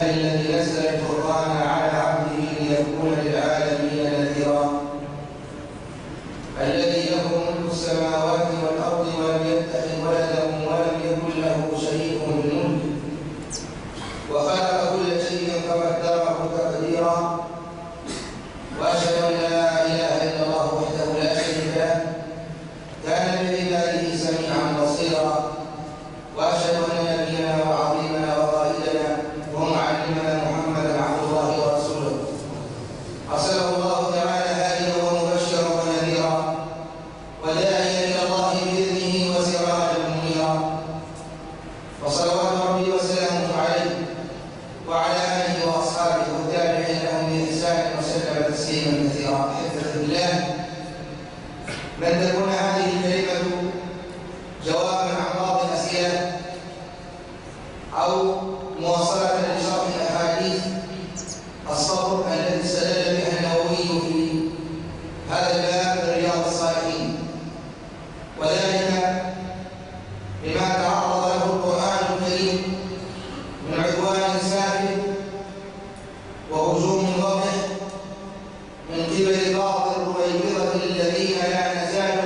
الذي نزل الفرقان على عبده ليكون للعالمين نذيرا الذي له ملك السماوات والأرض ولم يتخذ ولدا ولم يكن له شريك في الملك وخلق كل شيء فقدره تقديرا وأشهد أن لا إله إلا الله وحده لا شريك له كان بعباده سميعا بصيرا وأشهد أن نبينا وعظيمنا وقائدنا ومعلمنا محمدا عبد الله ورسوله أرسله الله تعالى هاديا ومبشرا ونذيرا وداعيا إلى الله بإذنه وسراجا منيرا وصلوات ربي وسلامه عليه وعلى آله وأصحابه والتابعين لهم بإحسان وسلم تسليما كثيرا. أحبة بالله، لن تكون هذه الكلمة جوابا عن بعض الأسئلة أو مواصلة لشرح الأحاديث الصبر التي استدل بها النووي في هذا الباب من رياض الصالحين، وذلك بما تعرض له القرآن الكريم من عدوان سافر وهجوم واضح من قبل بعض الرويبضة الذين لا نزال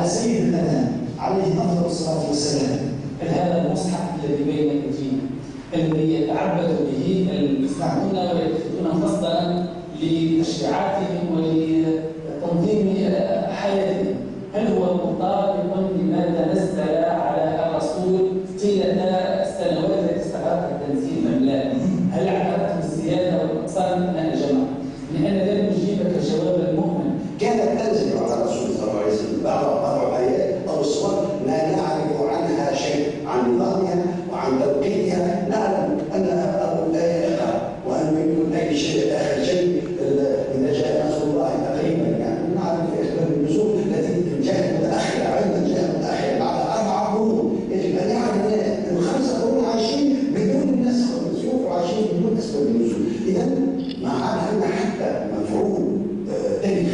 على سيد الأنام عليه أفضل الصلاة والسلام. هذا المصحف الذي بين أيدينا الذي يتعبد به المسلمون ويتخذونه مصدرا لتشريعاتهم ولتنظيم حياتهم، هل هو مطابق لما نزل على الرسول طيلة السنوات التي استغرقت التنزيل أم لا؟ هل اعتبرتم الزيادة والنقصان أم الجمع؟ لأن لن نجيبك الجواب المؤمن. كانت تنزل على الرسول صلى الله عليه وسلم بعض الآيات أو الصور لا نعرف عنها شيء، عن نظامها وعن توقيتها. نعلم أنها أول آية يقرأ وأن يكون أي شيء آخر شيء إذا جاء نصر الله تقريبا، يعني نعرف في أسباب النزول التي جاءت متأخرة، علما جاءت متأخرة بعد 4 قرون. يجب أن يعرف أن 5 قرون عايشين بدون النسخ والنسوخ وعايشين بدون أسباب النزول. إذا مع أن حتى مفهوم تاريخ،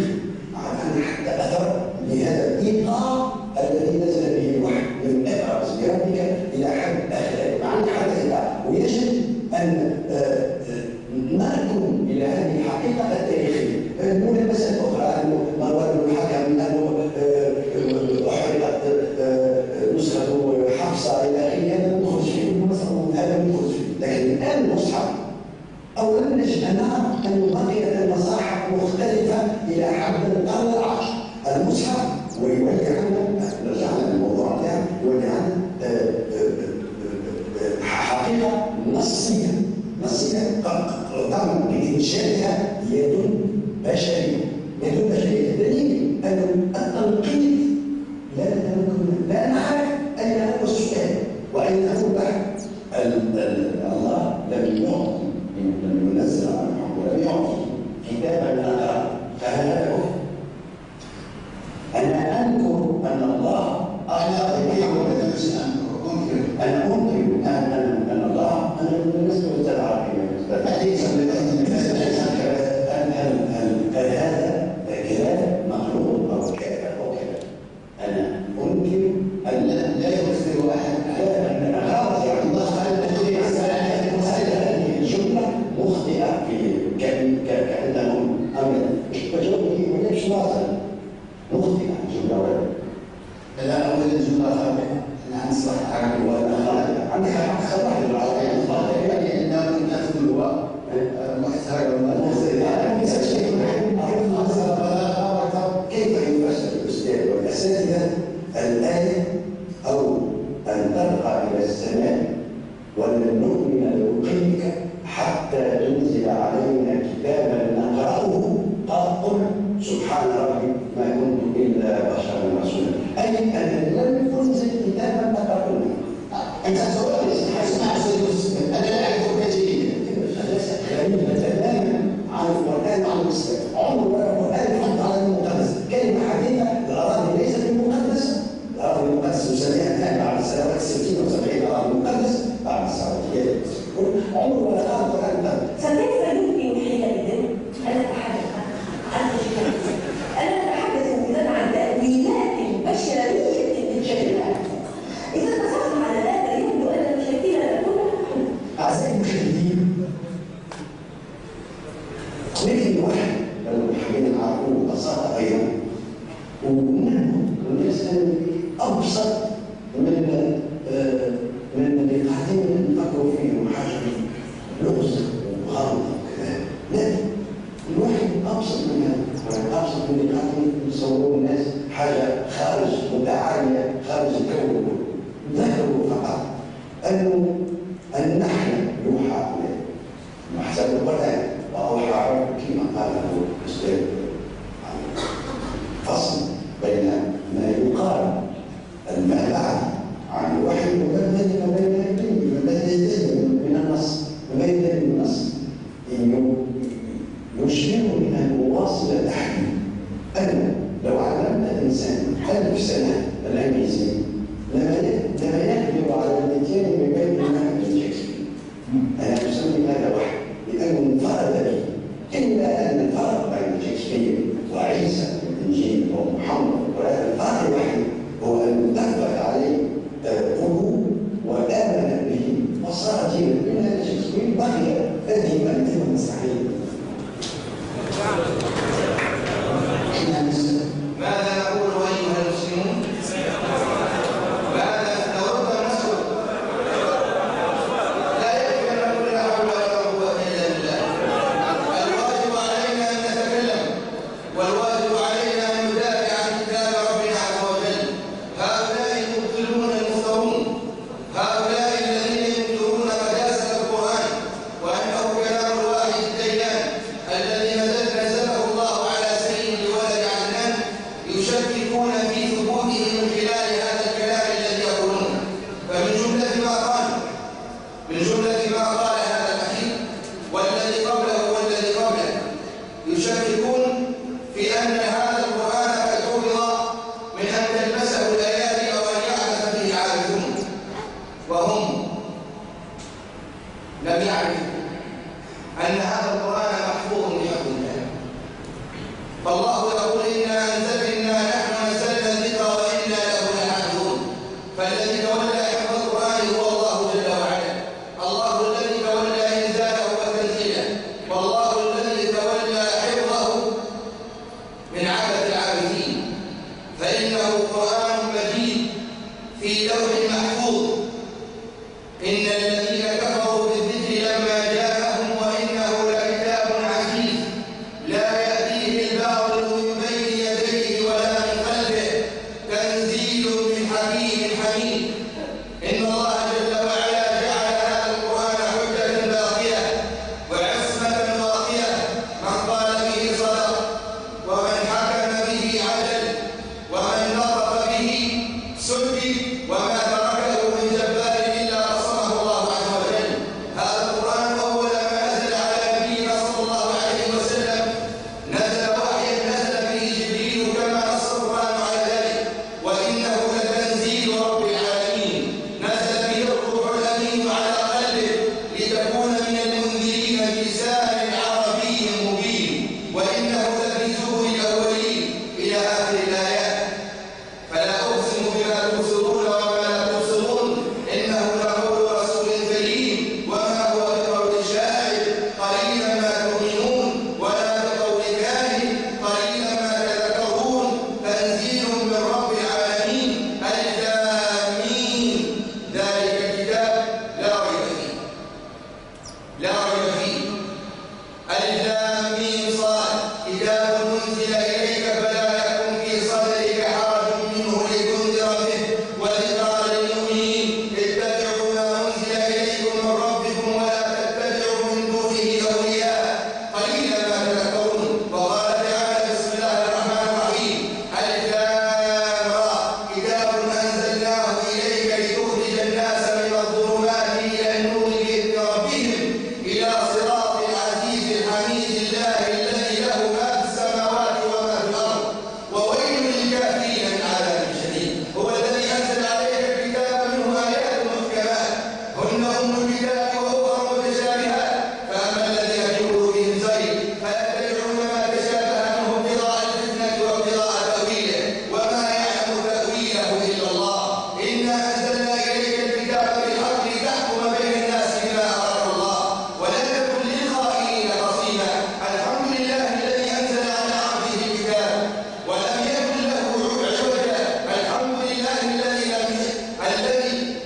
مع أن حتى أثر لهذا الإيقاع الذي نزل به الوحي من اقرأ باسم ربك إلى حد آخره، مع أن حتى إيقاع. ويجب أن نركن إلى هذه الحقيقة التاريخية. نقول مسألة أخرى أنه مروان بن الحكم أنه أحرقت نسخة حفصة إلى آخره، هذا ندخل فيه، هذا ندخل فيه. لكن الآن المصحف أولا نجد أن نعرف أن بقيت المصاحف مختلفة إلى حد القرن العاشر. المصحف ويولي عنا، رجعنا للموضوع ده، يولي عنا حقيقة نصية طبعا بإنشائها يد بشرية. دليل أن التنقيط لا نعرف أين هو السؤال وأين هو البحث. الله لم ينزل على محمد، لم يعطي كتابا نقرأ. فهل هذا كفر؟ أنا أنكر أن الله أنا أنكر أن الله أنا بالنسبة للعربية هل هذا كلام مخلوق أو كلام أنا أنكر أن لا يفسر أحد. خلاص يعني الله هذه الجملة مخطئة كأنهم أمر فجوابه وليش واضح مخطئة الجملة ولا لا. أولا الجملة خاطئة، أنا أنصح عنه وأنا خاطئة عندي حق خطأ العربية خاطئة، يعني أنه نأخذ اللغة محتاجة كيف يفسر الأستاذ والأساتذة الآية أو أن ترقى إلى السماء ولن نؤمن لرقيك حتى تنزل علينا كتابا نقرأه قل سبحان ربي ما كنت إلا بشرا رسولا، أي أن لم تنزل كتابا نقرأه. أنت سؤال أنا لا أعرف جيدا، غريبة تماما عن القرآن وعن الإسلام. عمر ولا القرآن يحط على المقدس كلمة حديثة. الأراضي ليست بالمقدسة، الأراضي المقدسة نسميها الآن بعد السنوات 60 و70 أراضي مقدسة بعد السعودية. عمر ولا قال القرآن فكيف يمكن حينئذ أن أتحدث عن تشريعات؟ أنا أتحدث إذا عن تأويلات بشرية للكلمات. إذا اتفقنا على هذا يبدو أن مشاكلنا كلها. أعزائي المشاهدين، لكن الواحد لو حبينا نعرفه ببساطة أيضا وننبه الناس أبسط من اللي قاعدين نفكروا فيه وحاجة لغز وغلط وكذا. لا، الواحد أبسط من هذا، أبسط من اللي قاعدين يصوروا الناس حاجة خارج متعالية خارج الكون. ذكروا فقط أنه نحن يوحى إليه محسب القرآن وأوحى ربك كما قاله الأستاذ، فصل بين ما يقال ما بعد عن الوحي وما بين يديه من النص، وما بين يديه من النص يشير أن نواصل التحديد. أن لو علمنا إنسان 1000 سنة الأنجليزي لما يقدر على الاتيان ببين المنهج شكسبير. أنا أسمي هذا وحي لأنه انفرد به، إلا أن الفرق بين شكسبير وعيسى الإنجيل ومحمد والقرآن الفرق الوحيد هو أن دخل عليه قلوب وآمن به وصار دينا. من هذا شكسبير بقي أديما مستحيل. ماذا نقول أيها المسلمون؟ يشككون في ثبوته من خلال هذا الكلام الذي يقولونه. فمن جملة ما قال هذا الأخير والذي قبله يشككون في أن هذا القرآن قد حفظ من أن تلبسه الآيات أو أن يعبث به عابثون، وهم لم يعرفوا أن هذا القرآن محفوظ بحفظ الله. فالله يقول إنا أنزلنا نحن نزلنا الذكر وإنا له لحافظون. فالذي تولى حفظ القرآن هو الله جل وعلا، الله الذي تولى إنزاله وتنزيله، والله الذي تولى حفظه من عبث العابثين. فإنه قرآن مجيد في لوح محفوظ. إن الذين كفروا بالذكر لما جاءهم وإنه لكتاب عزيز لا يأتيه الباطل من بين يديه ولا من خلفه تنزيل من حكيم حميد. إن الله جل وعلا جعل هذا القرآن حجة باقية وعصمة باقية. من قال به صدق، ومن حكم به عدل، ومن نطق به سدد، وما تركه من جبار إلا قصمه الله عز وجل. هذا القرآن أول ما نزل على نبينا صلى الله عليه وسلم نزل وحيا نزل به جبريل كما نص القرآن على ذلك، وإنه لتنزيل رب العالمين نزل به الروح الأمين على قلبه لتكون من المنذرين بلسان عربي مبين، وإنه لفي زبر الأولين إلى آخر الآيات. فلا أقسم بما تبصرون وما لا تبصرون إنه لقول رسول كريم وما هو بقول شاعر قليلا ما تؤمنون ولا بقول كاهن قليلا ما تذكرون. تنزيل من رب العالمين. ألف لام ميم ذلك الكتاب لا ريب فيه. ألف لام ميم صاد كتاب أنزل إليك فلا يكن في صدرك حرج منه لتنذر به وذكرى للمؤمنين. اتبعوا ما أنزل إليكم من ربكم ولا تتبعوا من دونه أولياء قليلا ما تذكرون. وقال تعالى بسم الله الرحمن الرحيم ألف لام را كتاب أنزلناه إليك لتخرج الناس من الظلمات إلى النور بإذن ربهم إلى صراط العزيز الحميد الله الذي له ما في السماوات وما في الأرض وويل للكافرين من عذاب شديد. هو الذي أنزل عليك الكتاب منه آيات محكمات هن أم الكتاب وأخر متشابهات فأما الذين في قلوبهم زيغ فيتبعون ما تشابه منه ابتغاء الفتنة وابتغاء تأويله وما يعلم تأويله إلا الله. إنا أنزلنا إليك الكتاب بالحق لتحكم بين الناس بما أراك الله ولا تكن للخائنين خصيما. الحمد لله الذي أنزل على عبده الكتاب ولم يكن له عوجا. الحمد لله الذي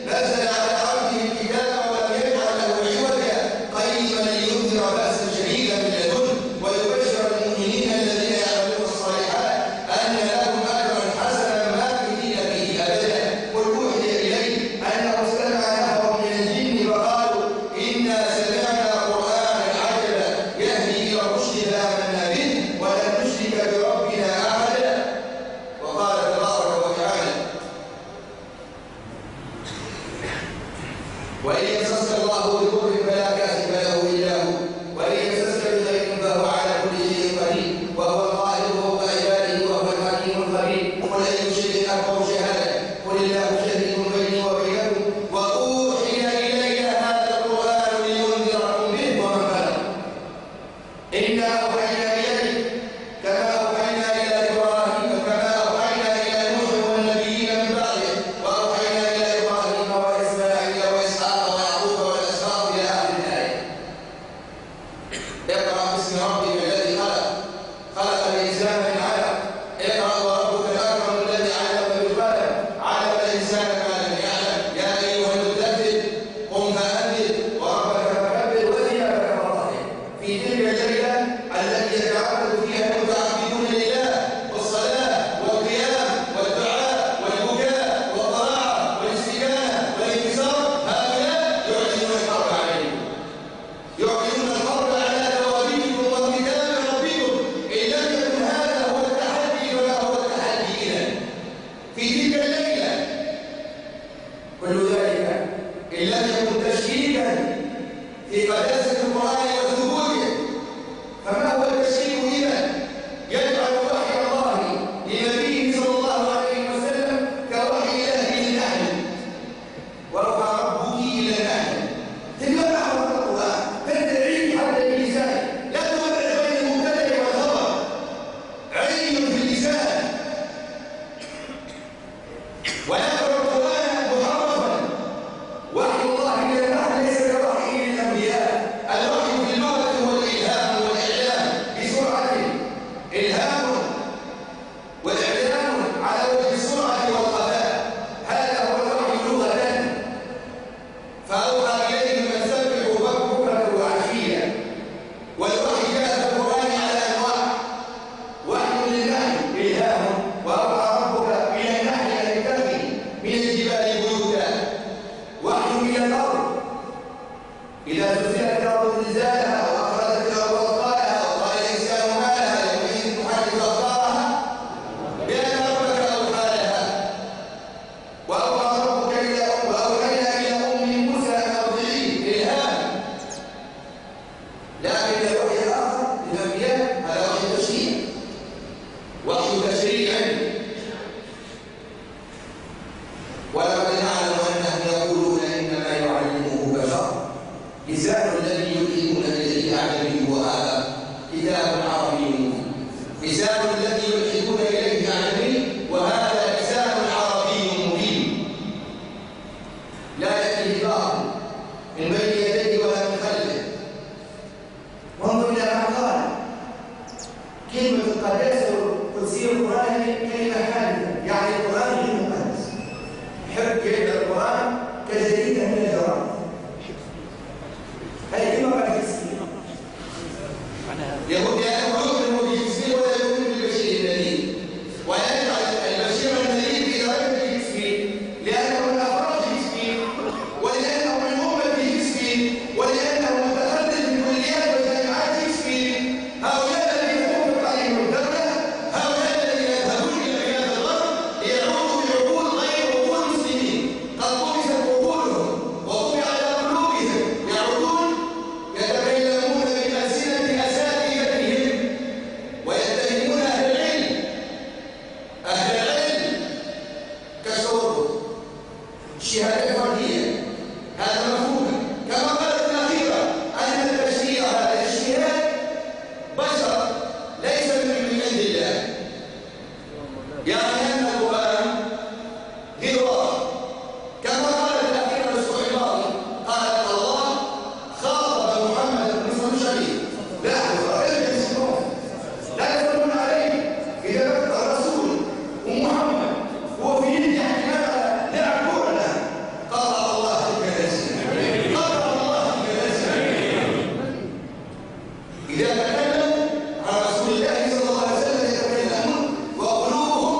نزل على عبده الكتاب ولم يجعل له عوجا قيما لينذر بأسا شديدا من لدنه ويبشر المؤمنين الذين يعملون الصالحات أن لهم أجرا حسنا ماكثين فيه أبدا. قل أوحي إلي أنه استمع نفر من الجن فقالوا إنا سمعنا قرآنا عجبا يهدي إلى الرشد فآمنا به ولن نشرك بربنا أحدا. وقال تبارك وتعالى وإن يمسسك الله بضر فلا كاشف له إلا هو وإن يمسسك بخير فهو على كل شيء قدير وهو القاهر فوق عباده وهو الحكيم الخبير. قل أي شيء أكبر شهادة قل الله شهيد بيني وبينكم وأوحي إلي هذا القرآن لينذركم به ومن بلغ. إنا أوحينا إليك كما أوحينا إلى إبراهيم كما أوحينا إلى نوح والنبيين من بعده وأوحينا إلى إبراهيم وإسماعيل وإسحاق ويعقوب والأسباط إلى آخر الآية. اقرأ باسم ربك الذي خلق الإنسان من علق. اقرأ وربك الأكرم الذي علم بالقلم كل ذلك إن لم يكن تشكيكا في قداسة القرآن وثبوته. فما هو التشكيك إذا؟ يجعل وحي الله لنبيه صلى الله عليه وسلم كوحي إله للنحل، ورفع ربك إلى النحل. تبقى نحو القرآن تدعي حتى اللسان، لا تفرق بين المبتدع والخبر، علي في اللسان. ويقرأ القرآن محرفا. وحي الله إلى النحل ليس كوحي للأنبياء. الوحي في اللغة هو الإلهام والإعلام بسرعة، إلهام والإعلام على وجه السرعة والخفاء، هذا هو الوحي لغة. فأوحى إليهم أن سبحوا بكرة وعشيا. والوحي جاء في القرآن على أنواع: وحي للنحل إلهام، وأوحى ربك إلى النحل أن اتخذي من الجبال بيوتا. وحي إلى الأرض إذا زلزلت الأرض زلزالها وأخرجت الأرض أثقالها وقال الإنسان ما لها يومئذ تحدث أخبارها بأن ربك أوحى لها. وأوحى ربك وأوحينا إلى أم موسى أن أرضعيه إلهام. لكن الوحي الآخر للأنبياء هذا وحي تشريع، وحي تشريع. ولقد نعلم أنهم يقولون إنما يعلمه بشر، لسان الذي يلحدون إليه أعجمي وهذا كتاب عربي مبين. لسان الذي يلحدون إليه أعجمي وهذا لسان عربي مبين، لا يأتيه باطل من بين يديه ولا من خلفه. وانظر إلى ما قال: كلمة القداسة والقدسية القرآن كلمة حادثة، يعني القرآن غير مقدس. يحب يقرأ القرآن كجريدة من الجرائد. هذه كلمة بعد تسمية. يقول يؤمن بالجسم ولا يؤمن بالبشير النذير، ويجعل البشير النذير في درجة الجسم لأنه من أفراد الجسم، ولأنه من أمة الجسم، ولأنه متخلف من كليات وجامعات الجسم. هؤلاء الذين تنفق عليهم الدولة، هؤلاء الذين يذهبون إلى بلاد الغرب ليعودوا بعقول غير عقول المسلمين، قد طمست عقولهم وطبع على قلوبهم، يعودون يتكلمون بألسنة أساتذتهم ويتهمون أهل العلم كشرطة الشهادة الفردية. هذا مفهوم. كما قالت الأخيرة أن التشريع هذا الاجتهاد بشر ليس من عند الله، يعني أن القرآن غير واضح. كما قالت الأخيرة الأسبوع الماضي، قالت الله خاطب محمد بن شريف. لا يسلمون عليه إذا بقى الرسول ومحمد هو في يد حكمنا نعبرنا. قال الله الكنسي، قال الله الكنسي. إذا تكلموا عن رسول الله صلى الله عليه وسلم يتكلمون وقلوبهم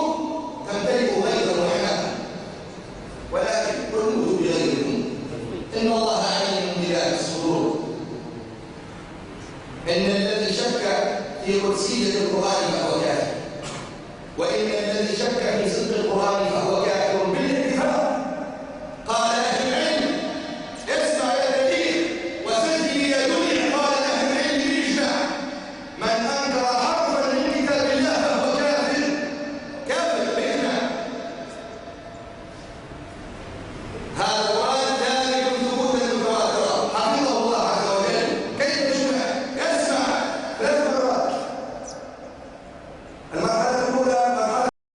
تمتلئ غيظا وحناقا، ولكن قلوبهم بغيرهم. إن الله عليم بذات الصدور. إن الذي شك في قدسية القرآن فهو كافر، وإن الذي شك في صدق القرآن فهو كافر.